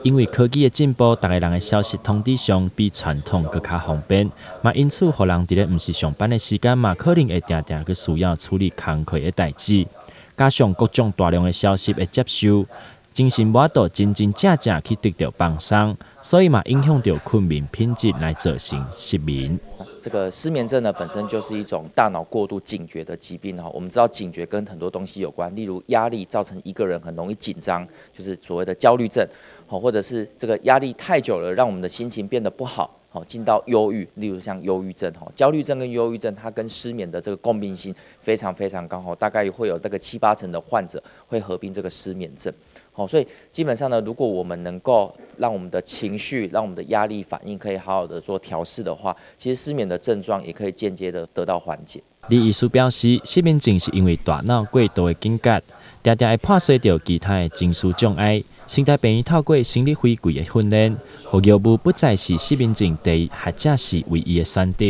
因为科技的进步，大家人的消息通知上比传统更加方便，嘛因此，互人伫咧毋是上班的时间嘛，可能会定定去需要处理工课的代志，加上各种大量的消息的接收，精神无法度真正去得到放松，所以嘛影响到困眠品质，来造成失眠。这个失眠症呢，本身就是一种大脑过度警觉的疾病哈。我们知道警觉跟很多东西有关，例如压力造成一个人很容易紧张，就是所谓的焦虑症，或者是这个压力太久了，让我们的心情变得不好。进到忧郁，例如像忧郁症、焦虑症跟忧郁症，它跟失眠的这个共病性非常非常高，大概会有这个7、8成的患者会合并这个失眠症。所以基本上呢，如果我们能够让我们的情绪、让我们的压力反应可以好好的做调试的话，其实失眠的症状也可以间接的得到缓解。李医师表示，失眠症是因为大脑过度的警觉，常常会破碎掉其他的情绪障碍。生态病院透过心理回归的训练，互药物不再是失眠症第一或者是唯一的选择。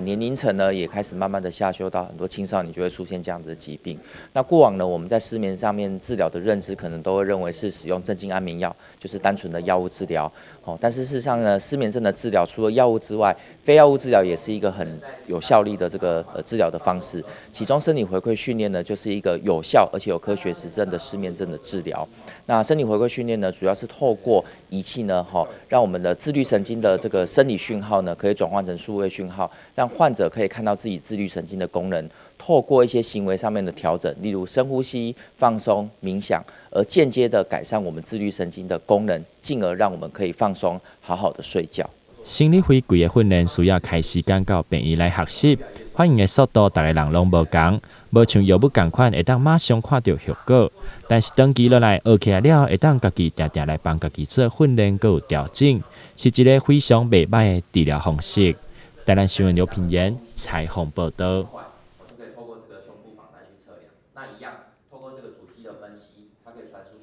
年龄层呢也开始慢慢的下修到很多青少年就会出现这样子的疾病。那过往呢，我们在失眠上面治疗的认知可能都会认为是使用镇静安眠药，就是单纯的药物治疗。但是事实上呢，失眠症的治疗除了药物之外，非药物治疗也是一个很有效力的这个治疗的方式。其中生理回馈训练呢，就是一个有效而且有科学实证的失眠症的治疗。那生理回馈训练呢，主要是透过仪器呢，让我们的自律神经的这个生理讯号呢，可以转换成数位讯号。让患者可以看到自己自律神经的功能，透过一些行为上面的调整，例如深呼吸、放松、冥想，而间接的改善我们自律神经的功能，进而让我们可以放松，好好的睡觉。心理回归的训练需要开时间到病院来学习，反应的速度大家人拢无同，无像药物同款会当马上看到效果。但是长期落来学起来了，会当家己定定来帮家己做训练，佮有调整，是一个非常袂歹的治疗方式。台南新闻刘品言采访报道。就可以透过这个胸腹榜来去测量，那一样透过这个主机的分析，它可以传出